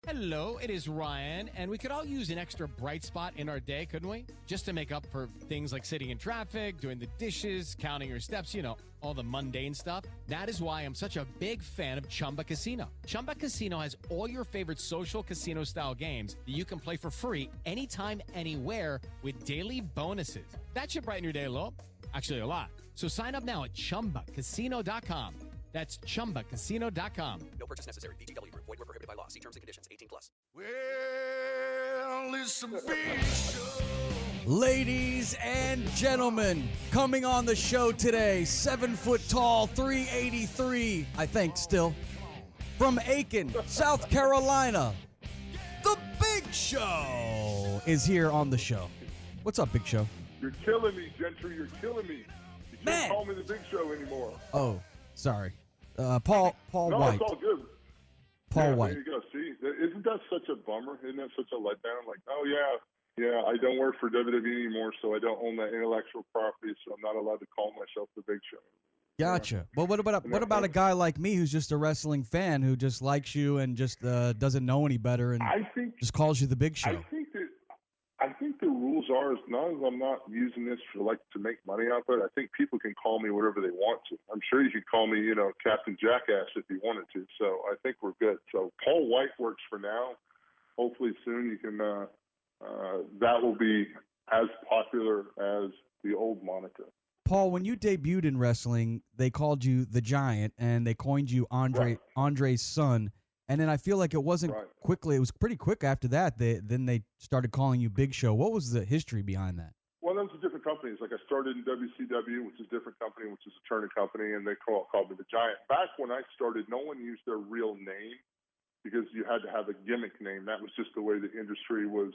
Hello, it is Ryan, and we could all use an extra bright spot in our day, couldn't we? Just to make up for things like sitting in traffic, doing the dishes, counting your steps, all the mundane stuff. That is why I'm such a big fan of Chumba Casino. Chumba Casino has all your favorite social casino style games that you can play for free anytime, anywhere with daily bonuses. That should brighten your day a little. Actually, a lot. So sign up now at ChumbaCasino.com. That's ChumbaCasino.com. No purchase necessary. VGW Group. Void where prohibited by law. See terms and conditions. 18 plus. Well, it's a big show. Ladies and gentlemen, coming on the show today, 7 foot tall, 383, I think still, from Aiken, South Carolina, the Big Show is here on the show. What's up, Big Show? You're killing me, Gentry. You're killing me. You can't call me the Big Show anymore. Oh, sorry. Paul No, White. it's all good. Paul White. There you go. See, isn't that such a bummer? Isn't that such a letdown? Like, oh, yeah, I don't work for WWE anymore, so I don't own that intellectual property, so I'm not allowed to call myself the Big Show. Gotcha. Well, what about a guy like me who's just a wrestling fan who just likes you and just doesn't know any better and just calls you the Big Show? I think the rules are, as long as I'm not using this to make money off it, I think people can call me whatever they want to. I'm sure you could call me, Captain Jackass if you wanted to. So I think we're good. So Paul White works for now. Hopefully soon you can. That will be as popular as the old moniker. Paul, when you debuted in wrestling, they called you the Giant, and they coined you Andre's son. And then I feel like it wasn't quickly. It was pretty quick after that. Then they started calling you Big Show. What was the history behind that? Well, those are different companies. Like I started in WCW, which is a different company, which is a Turner company, and they called me the Giant. Back when I started, no one used their real name because you had to have a gimmick name. That was just the way the industry was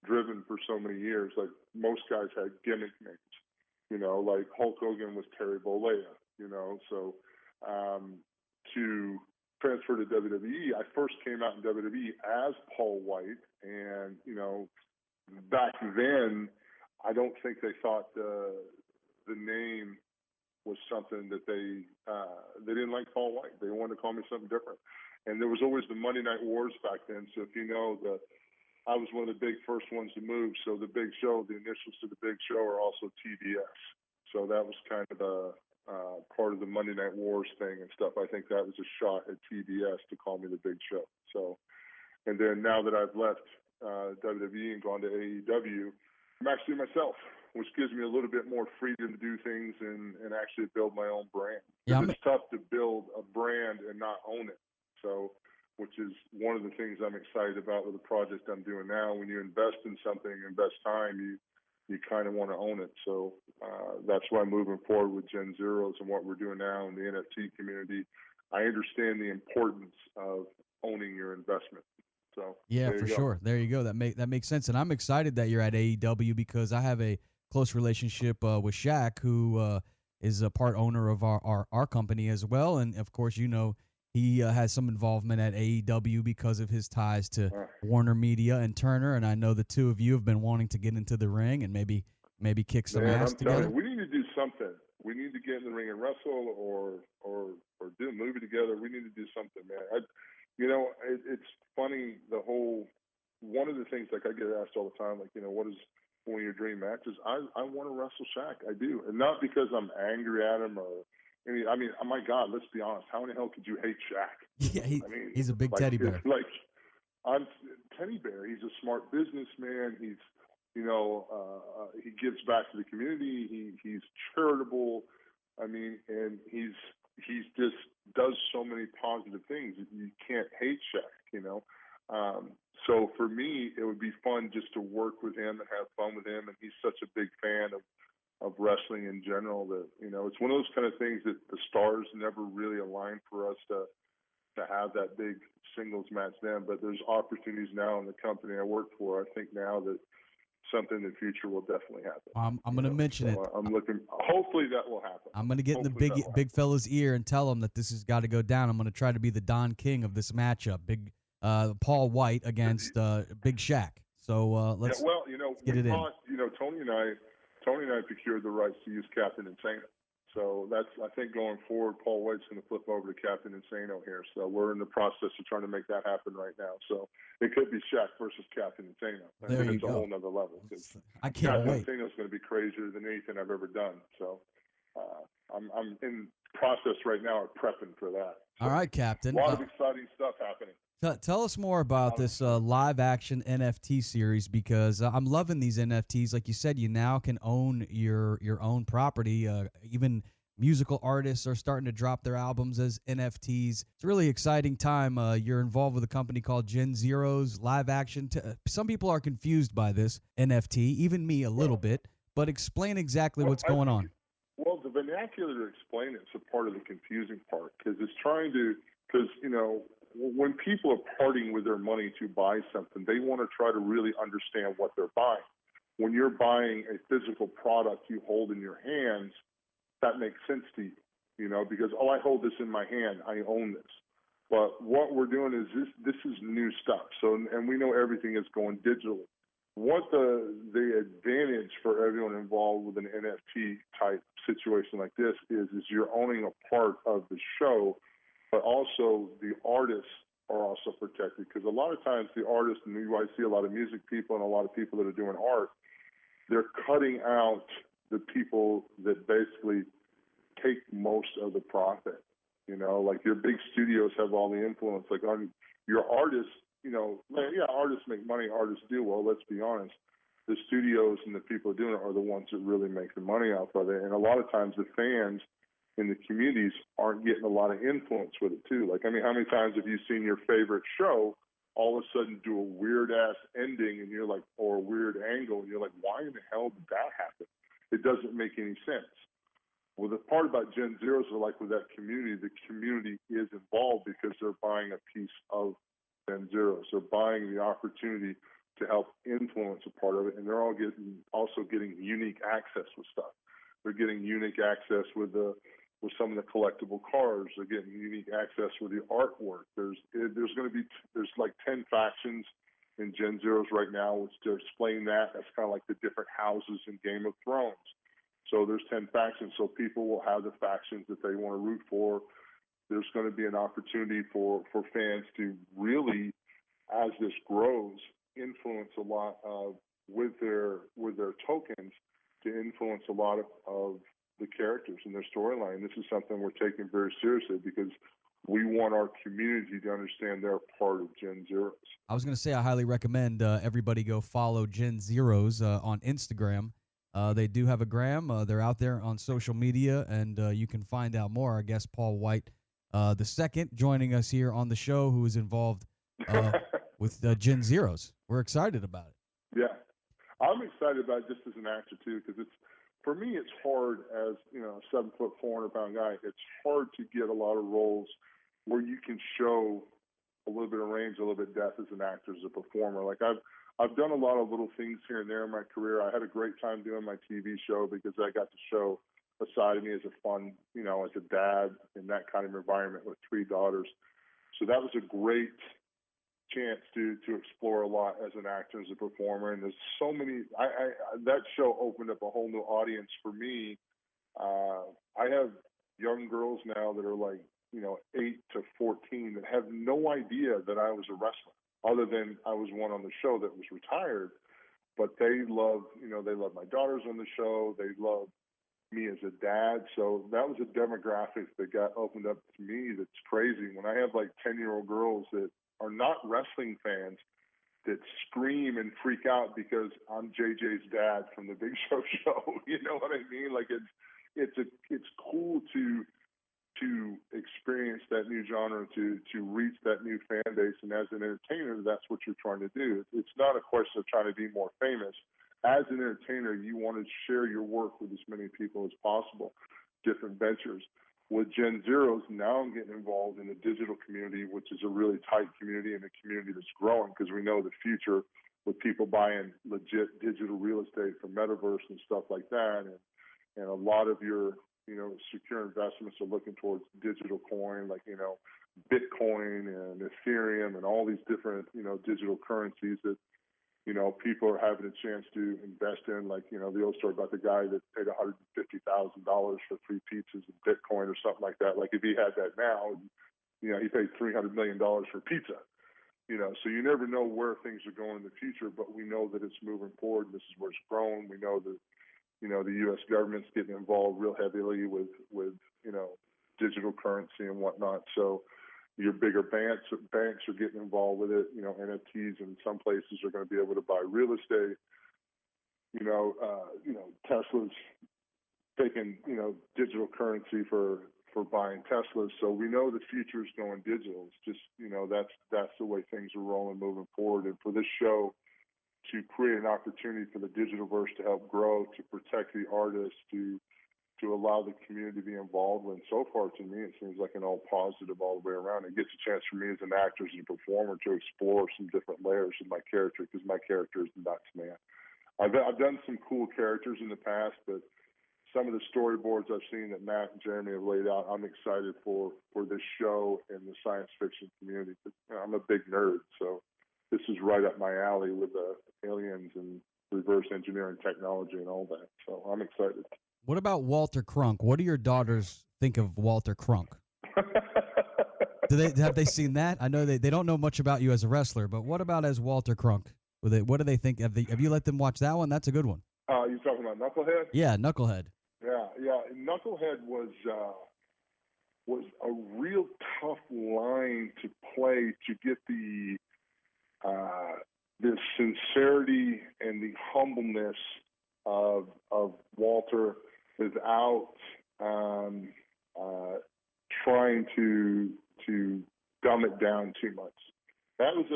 driven for so many years. Like most guys had gimmick names. Like Hulk Hogan was Terry Bollea. So to transfer to WWE, I first came out in WWE as Paul White, and back then I don't think they thought the name was something that they didn't like Paul White. They wanted to call me something different, and there was always the Monday Night Wars back then. So if I was one of the big first ones to move. So the Big Show, the initials to the Big Show are also TBS. So that was kind of part of the Monday Night Wars thing and stuff. I think that was a shot at TBS to call me the Big Show. So, and then now that I've left WWE and gone to AEW, I'm actually myself, which gives me a little bit more freedom to do things and actually build my own brand. Yeah, it's tough to build a brand and not own it. So, which is one of the things I'm excited about with the project I'm doing now. When you invest in something, invest time, you kind of want to own it. So that's why moving forward with Gen Zeros and what we're doing now in the NFT community, I understand the importance of owning your investment. So yeah, for sure. There you go. That makes sense. And I'm excited that you're at AEW because I have a close relationship with Shaq, who is a part owner of our company as well. And of course, he has some involvement at AEW because of his ties to Warner Media and Turner, and I know the two of you have been wanting to get into the ring and maybe kick some ass together. We need to do something. We need to get in the ring and wrestle, or do a movie together. We need to do something, man. It's funny. One of the things, like I get asked all the time, like what is one of your dream matches? I want to wrestle Shaq. I do, and not because I'm angry at him or. I mean, my God, let's be honest. How in the hell could you hate Shaq? Yeah, he's a big teddy bear. I'm teddy bear. He's a smart businessman. He gives back to the community. He's charitable. I mean, and he's just does so many positive things. You can't hate Shaq, So for me, it would be fun just to work with him and have fun with him. And he's such a big fan of wrestling in general that, it's one of those kind of things that the stars never really aligned for us to have that big singles match then. But there's opportunities now in the company I work for. I think now that something in the future will definitely happen. I'm going to mention it. I'm looking. Hopefully that will happen. I'm going to get in the big fella's ear and tell him that this has got to go down. I'm going to try to be the Don King of this matchup. Big Paul White against Big Shaq. So let's get it in. Tony and I procured the rights to use Captain Insano. So that's, I think, going forward, Paul White's going to flip over to Captain Insano here. So we're in the process of trying to make that happen right now. So it could be Shaq versus Captain Insano. And There then you it's a go. whole nother level. I can't Captain wait. Insano's going to be crazier than anything I've ever done. So I'm in process right now of prepping for that. So All right, Captain. a lot of exciting stuff happening. Tell us more about this live action NFT series, because I'm loving these NFTs. Like you said, you now can own your own property. Even musical artists are starting to drop their albums as NFTs. It's a really exciting time. You're involved with a company called Gen Zeros live action. Some people are confused by this NFT, even me a little bit. But explain exactly what's going on. Well, the vernacular to explain it's a part of the confusing part, because when people are parting with their money to buy something, they want to try to really understand what they're buying. When you're buying a physical product you hold in your hands, that makes sense to you, because, I hold this in my hand, I own this. But what we're doing is this is new stuff. So, and we know everything is going digital. What the advantage for everyone involved with an NFT type situation like this is you're owning a part of the show, but also the artists are also protected, because a lot of times the artists, and I see a lot of music people and a lot of people that are doing art, they're cutting out the people that basically take most of the profit. Like your big studios have all the influence. Like on your artists, artists make money, artists do. Well, let's be honest. The studios and the people doing it are the ones that really make the money off of it. And a lot of times the fans in the communities aren't getting a lot of influence with it too. Like, how many times have you seen your favorite show all of a sudden do a weird ass ending and you're like, or a weird angle, and you're like, why in the hell did that happen? It doesn't make any sense. Well, the part about Gen Zeros are like with that community, the community is involved because they're buying a piece of Gen Zeros. They're buying the opportunity to help influence a part of it, and they're also getting unique access with stuff. They're getting unique access with some of the collectible cars. They're getting unique access with the artwork. There's like 10 factions in Gen Zeros right now, which they're displaying that. That's kind of like the different houses in Game of Thrones. So there's 10 factions, so people will have the factions that they want to root for. There's going to be an opportunity for fans to really, as this grows, influence a lot of with their tokens, to influence a lot of the characters and their storyline. This is something we're taking very seriously, because we want our community to understand they're part of Gen Zeros. I was going to say, I highly recommend everybody go follow Gen Zeros on Instagram. They do have a gram. They're out there on social media, and you can find out more. Our guest, Paul White, the second, joining us here on the show, who is involved with Gen Zeros. We're excited about it. Yeah. I'm excited about it just as an actor, too, because for me, it's hard as, a 7 foot, 400-pound guy. It's hard to get a lot of roles where you can show a little bit of range, a little bit of depth as an actor, as a performer. Like I've done a lot of little things here and there in my career. I had a great time doing my TV show because I got to show a side of me as a fun, as a dad in that kind of environment with 3 daughters. So that was a great chance to explore a lot as an actor, as a performer. And there's so many, that show opened up a whole new audience for me. I have young girls now that are like, 8 to 14 that have no idea that I was a wrestler, other than I was one on the show that was retired. But they love, they love my daughters on the show. They love me as a dad. So that was a demographic that got opened up to me that's crazy. When I have like 10-year-old girls that are not wrestling fans that scream and freak out because I'm JJ's dad from the Big Show show. You know what I mean? Like it's cool to experience that new genre, to reach that new fan base. And as an entertainer, that's what you're trying to do. It's not a question of trying to be more famous. As an entertainer, you want to share your work with as many people as possible, different ventures. With Gen Zeros, now I'm getting involved in the digital community, which is a really tight community and a community that's growing, because we know the future with people buying legit digital real estate for metaverse and stuff like that. And a lot of your, secure investments are looking towards digital coin, like, Bitcoin and Ethereum and all these different, digital currencies that people are having a chance to invest in, like, the old story about the guy that paid $150,000 for 3 pizzas in Bitcoin or something like that. Like, if he had that now, he paid $300 million for pizza. So you never know where things are going in the future, but we know that it's moving forward. And this is where it's growing. We know that, the U.S. government's getting involved real heavily with digital currency and whatnot. So your bigger banks are getting involved with it. NFTs in some places are going to be able to buy real estate. Tesla's taking, digital currency for buying Teslas. So we know the future is going digital. It's just, that's the way things are rolling moving forward. And for this show to create an opportunity for the digital verse to help grow, to protect the artists, to allow the community to be involved with. And so far, to me, it seems like an all positive all the way around. It gets a chance for me as an actor, as a performer, to explore some different layers of my character, because my character is nuts, man. I've done some cool characters in the past, but some of the storyboards I've seen that Matt and Jeremy have laid out, I'm excited for this show and the science fiction community. I'm a big nerd, so this is right up my alley with aliens and reverse engineering technology and all that. So I'm excited. What about Walter Crunk? What do your daughters think of Walter Crunk? Have they seen that? I know they don't know much about you as a wrestler, but what about as Walter Crunk? What do they think? Have you let them watch that one? That's a good one. You talking about Knucklehead? Yeah, Knucklehead. Yeah. Knucklehead was a real tough line to play, to get the sincerity and the humbleness of Walter without trying to dumb it down too much. That was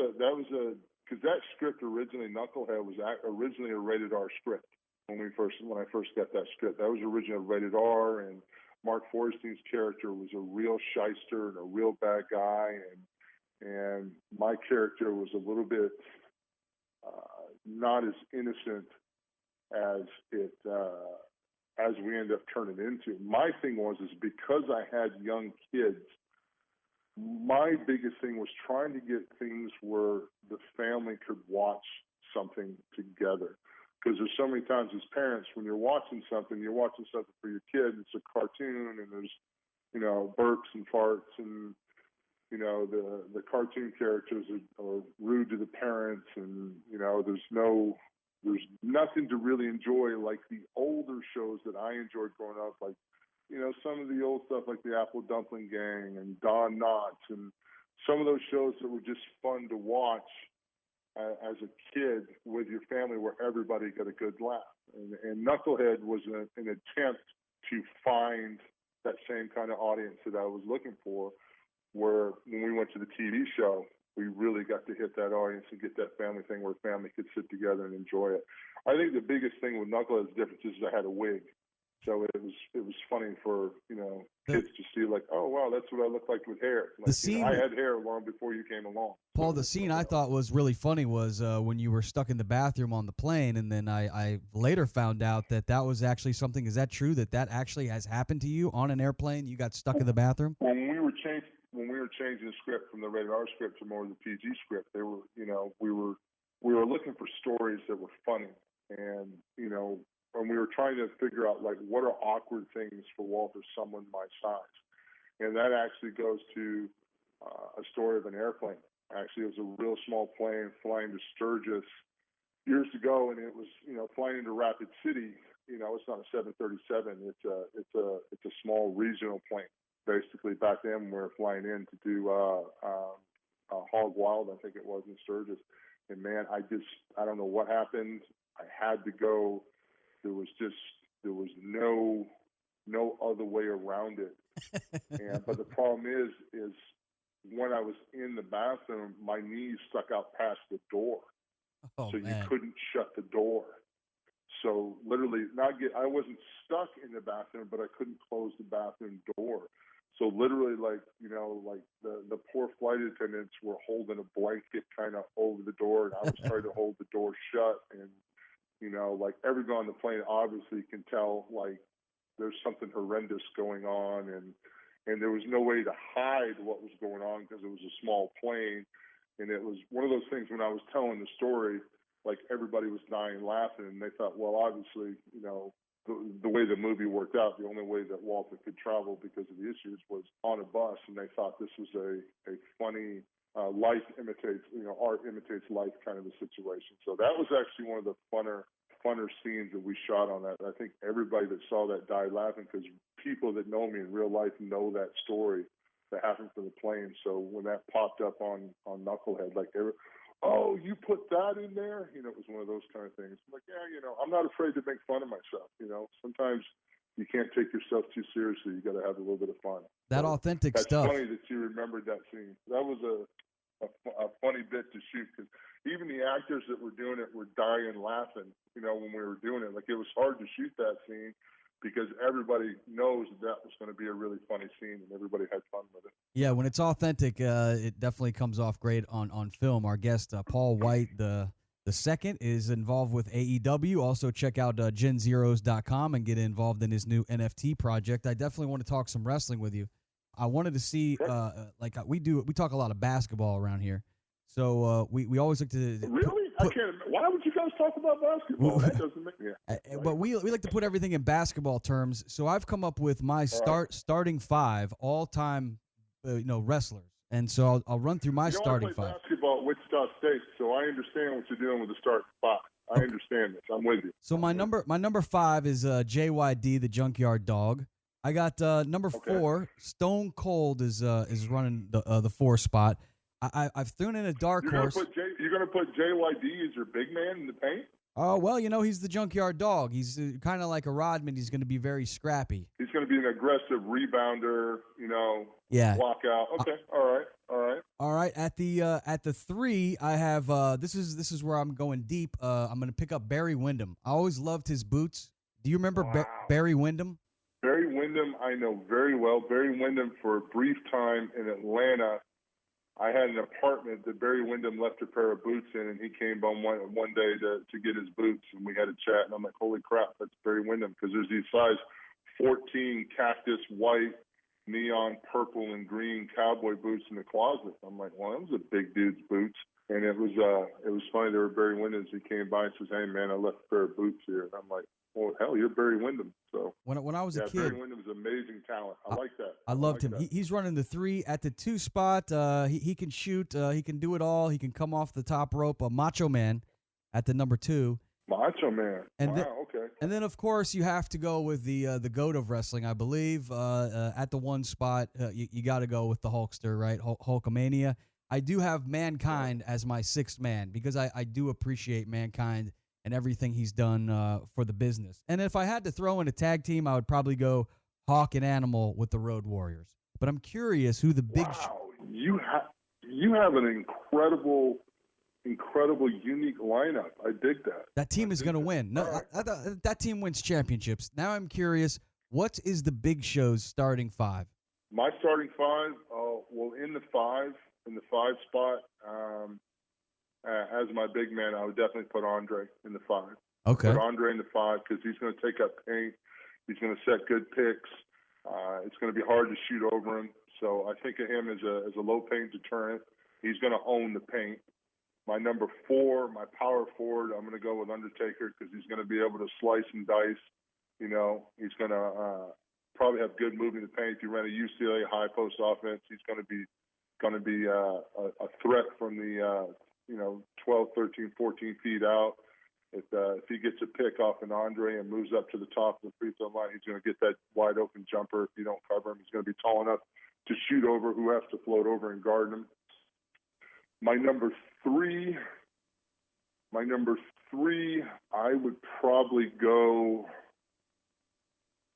because that script originally, Knucklehead, was originally a rated R script. When I first got that script, that was originally rated R, and Mark Forstein's character was a real shyster and a real bad guy, and my character was a little bit not as innocent as we ended up turning into. My thing was because I had young kids, my biggest thing was trying to get things where the family could watch something together. Because there's so many times as parents, when you're watching something for your kid, it's a cartoon, and there's, burps and farts, and, the cartoon characters are rude to the parents, and, there's nothing to really enjoy like the older shows that I enjoyed growing up, like, some of the old stuff like the Apple Dumpling Gang and Don Knotts, and some of those shows that were just fun to watch as a kid with your family, where everybody got a good laugh. And Knucklehead was an attempt to find that same kind of audience that I was looking for, where when we went to the TV show, we really got to hit that audience and get that family thing where family could sit together and enjoy it. I think the biggest thing with Knucklehead's difference is I had a wig. So it was funny for, kids to see, like, oh, wow, that's what I look like with hair. Like, the scene, I had hair long before you came along. Paul, the scene I thought was really funny was when you were stuck in the bathroom on the plane, and then I later found out that was actually something. Is that true, that actually has happened to you on an airplane? You got stuck in the bathroom? When we were changing the script from the rated R script to more of the PG script, we were looking for stories that were funny, and, and we were trying to figure out, like, what are awkward things for Walter, someone my size. And that actually goes to a story of an airplane. Actually, it was a real small plane flying to Sturgis years ago, and it was, flying into Rapid City. It's not a 737. It's a small regional plane. Basically, back then when we were flying in to do Hog Wild, I think it was, in Sturgis. And man, I don't know what happened. I had to go. There was no other way around it. But the problem is when I was in the bathroom, my knees stuck out past the door. Oh, so man. You couldn't shut the door. So literally, I wasn't stuck in the bathroom, but I couldn't close the bathroom door. So literally, like the poor flight attendants were holding a blanket kind of over the door, and I was trying to hold the door shut. And like everyone on the plane obviously can tell, like, there's something horrendous going on, and there was no way to hide what was going on because it was a small plane. And it was one of those things when I was telling the story like everybody was dying laughing, and they thought, well, obviously, the way the movie worked out, the only way that Walter could travel because of the issues was on a bus, and they thought this was a funny life imitates, art imitates life kind of a situation. So that was actually one of the funner scenes that we shot on that. I think everybody that saw that died laughing because people that know me in real life know that story that happened from the plane. So when that popped up on Knucklehead, like oh, you put that in there? It was one of those kind of things. I'm like, yeah, I'm not afraid to make fun of myself. Sometimes you can't take yourself too seriously. You got to have a little bit of fun. That authentic stuff. That's funny that you remembered that scene. That was a funny bit to shoot because even the actors that were doing it were dying laughing, when we were doing it. Like, it was hard to shoot that scene because everybody knows that was going to be a really funny scene and everybody had fun with it. Yeah, when it's authentic, it definitely comes off great on film. Our guest, Paul White, the second, is involved with AEW. Also, check out GenZeros.com and get involved in his new NFT project. I definitely want to talk some wrestling with you. I wanted to see, we talk a lot of basketball around here. So we always like to really. I can't. Why would you guys talk about basketball? That doesn't make me. But we like to put everything in basketball terms. So I've come up with my starting 5 all-time, wrestlers, and so I'll run through my starting 5. Basketball at Wichita State, so I understand what you're doing with the starting 5. I understand this. I'm with you. So my number 5 is JYD, the Junkyard Dog. I got number 4. Stone Cold is running the 4 spot. I've thrown in a dark horse. You're going to put JYD as your big man in the paint? Oh, well, he's the Junkyard Dog. He's kind of like a Rodman. He's going to be very scrappy. He's going to be an aggressive rebounder, Yeah. Walk out. Okay. All right. At the 3, I have this is where I'm going deep. I'm going to pick up Barry Windham. I always loved his boots. Do you remember Barry Windham? Barry Windham, I know very well. Barry Windham, for a brief time in Atlanta, I had an apartment that Barry Windham left a pair of boots in, and he came on one day to get his boots, and we had a chat, and I'm like, holy crap, that's Barry Windham, because there's these size 14 cactus white, neon purple, and green cowboy boots in the closet. I'm like, well, those are big dude's boots. And it was funny. There were Barry Windhams. He came by and says, hey, man, I left a pair of boots here. And I'm like, well, hell, you're Barry Windham. So when I was a kid, Barry Windham's amazing talent. I like that. I loved him. He's running the 3 at the 2 spot. He can shoot. He can do it all. He can come off the top rope. Macho Man at the number 2. Macho Man. And okay. And then, of course, you have to go with the GOAT of wrestling, I believe. At the 1 spot, you got to go with the Hulkster, right? Hulkamania. I do have Mankind as my 6th man because I do appreciate Mankind and everything he's done for the business. And if I had to throw in a tag team, I would probably go Hawk and Animal with the Road Warriors. But I'm curious who the big... You have an incredible, unique lineup. I dig that. That team is going to win. No, that team wins championships. Now I'm curious, what is the Big Show's starting 5? My starting 5, in the 5 spot, as my big man, I would definitely put Andre in the 5. Okay. Put Andre in the 5 because he's going to take up paint. He's going to set good picks. It's going to be hard to shoot over him. So I think of him as a low paint deterrent. He's going to own the paint. My number 4, my power forward, I'm going to go with Undertaker because he's going to be able to slice and dice. He's going to probably have good movement in the paint. If you run a UCLA high post offense, he's going to be a threat from the 12, 13, 14 feet out. If he gets a pick off an Andre and moves up to the top of the free throw line, he's going to get that wide open jumper. If you don't cover him, he's going to be tall enough to shoot over who has to float over and guard him. My number 3, I would probably go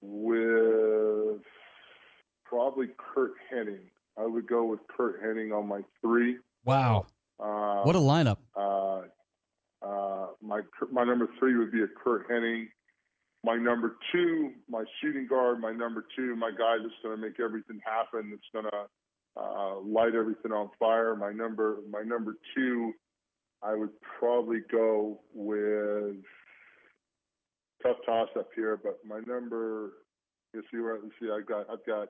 with Kurt Hennig. I would go with Kurt Hennig on my 3. Wow. What a lineup. My number 3 would be a Kurt Hennig. My number 2, my shooting guard, my number 2, my guy that's going to make everything happen, that's going to light everything on fire. My number 2, I would probably go with, tough toss up here, but my number, I've got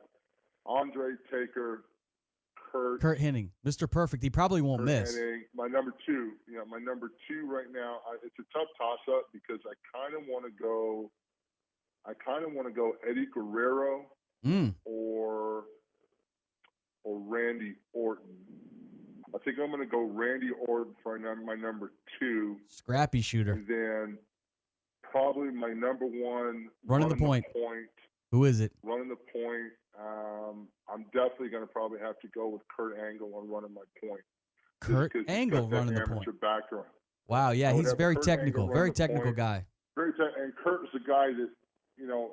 Andre, Taker, Kurt. Kurt Hennig, Mr. Perfect. He probably won't Kurt miss. Hennig. My number two. My number two right now. It's a tough toss-up because I kind of want to go Eddie Guerrero or Randy Orton. I think I'm going to go Randy Orton for my number two. Scrappy shooter. And then probably my number one. Running the point. Who is it? Running the point. I'm definitely going to probably have to go with Kurt Angle on running my point. Kurt Angle running the point. Background. Wow, yeah, he's very Kurt technical. Angle Very running the technical point. guy. And Kurt was a guy that,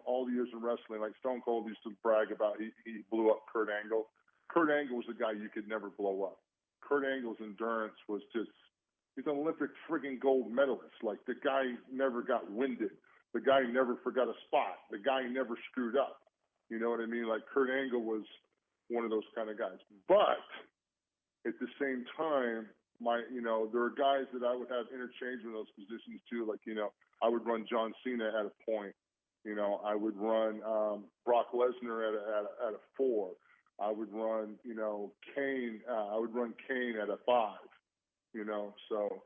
all the years in wrestling, like Stone Cold used to brag about, he blew up Kurt Angle. Kurt Angle was a guy you could never blow up. Kurt Angle's endurance was just, he's an Olympic friggin' gold medalist. Like, the guy never got winded. The guy never forgot a spot. The guy never screwed up. You know what I mean? Like, Kurt Angle was one of those kind of guys. But at the same time, there are guys that I would have interchange in those positions too. Like, I would run John Cena at a point. I would run Brock Lesnar at a 4. I would run, Kane. I would run Kane at a 5. So,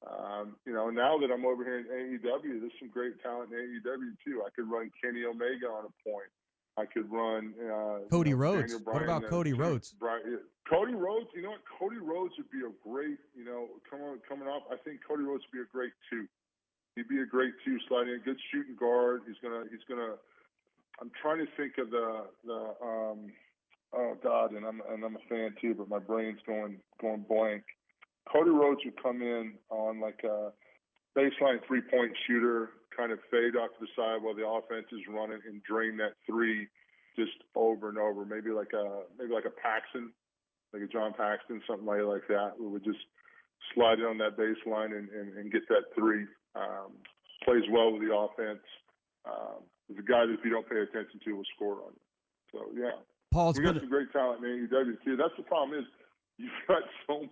now that I'm over here in AEW, there's some great talent in AEW too. I could run Kenny Omega on a point. I could run Cody Rhodes. What about Cody Rhodes? Cody Rhodes, you know what? Cody Rhodes would be a great, coming up. I think Cody Rhodes would be a great 2. He'd be a great 2, sliding in, good shooting guard. He's gonna. I'm trying to think of the oh God, and I'm a fan too, but my brain's going blank. Cody Rhodes would come in on like a baseline 3-point shooter, kind of fade off to the side while the offense is running and drain that 3 just over and over. Maybe like a Paxton, like a John Paxton, something like that. We would just slide it on that baseline and get that 3. Plays well with the offense. He's a guy that if you don't pay attention to will score on you. So yeah, Paul's we got some great talent in AEW too. That's the problem is you've got so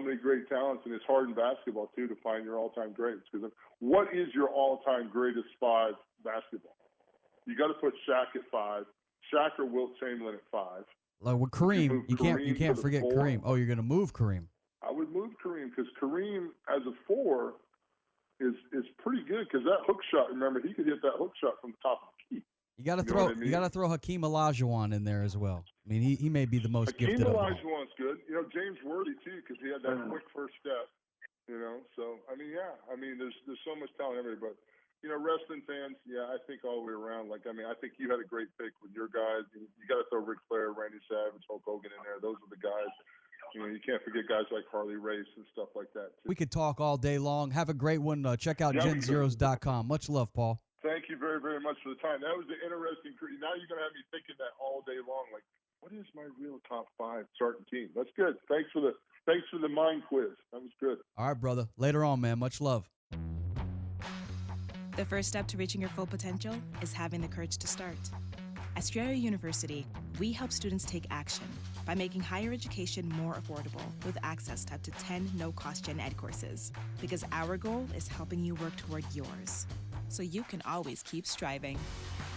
many great talents, and it's hard in basketball too to find your all-time greats. Because what is your all-time greatest 5 basketball? You got to put Shaq at 5, Shaq or Wilt Chamberlain at 5. Like with Kareem, you can't forget 4. Kareem. Oh, you're going to move Kareem. I would move Kareem because Kareem as a 4 is pretty good because that hook shot. Remember, he could hit that hook shot from the top of the key. You got to throw. You got to throw Hakeem Olajuwon in there as well. I mean, he may be the most gifted of all. Hakeem Olajuwon's good. James Worthy too because he had that quick first step. So I mean, yeah. I mean, there's so much talent everywhere. But wrestling fans, yeah, I think all the way around. Like, I mean, I think you had a great pick with your guys. You got to throw Ric Flair, Randy Savage, Hulk Hogan in there. Those are the guys. You can't forget guys like Harley Race and stuff like that, too. We could talk all day long. Have a great one. Check out genzeros.com. Much love, Paul. Thank you very, very much for the time. That was an interesting – now you're going to have me thinking that all day long. Like, what is my real top 5 starting team? That's good. Thanks for the mind quiz. That was good. All right, brother. Later on, man. Much love. The first step to reaching your full potential is having the courage to start. At Strayer University, we help students take action by making higher education more affordable with access to up to 10 no-cost gen ed courses. Because our goal is helping you work toward yours, so you can always keep striving.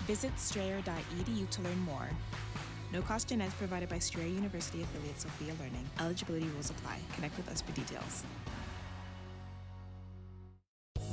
Visit strayer.edu to learn more. No-cost gen ed provided by Strayer University affiliate Sophia Learning. Eligibility rules apply. Connect with us for details.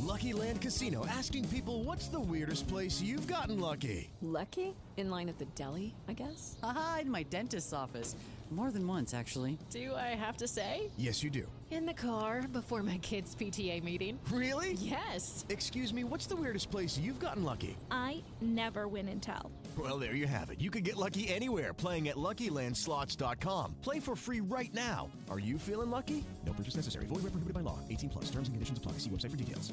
Lucky Land Casino, asking people, what's the weirdest place you've gotten lucky? Lucky? In line at the deli, I guess? Aha, in my dentist's office. More than once, actually. Do I have to say? Yes, you do. In the car before my kids' PTA meeting. Really? Yes. Excuse me, what's the weirdest place you've gotten lucky? I never win and tell. Well, there you have it. You can get lucky anywhere, playing at LuckyLandSlots.com. Play for free right now. Are you feeling lucky? No purchase necessary. Void where prohibited by law. 18+. Terms and conditions apply. See website for details.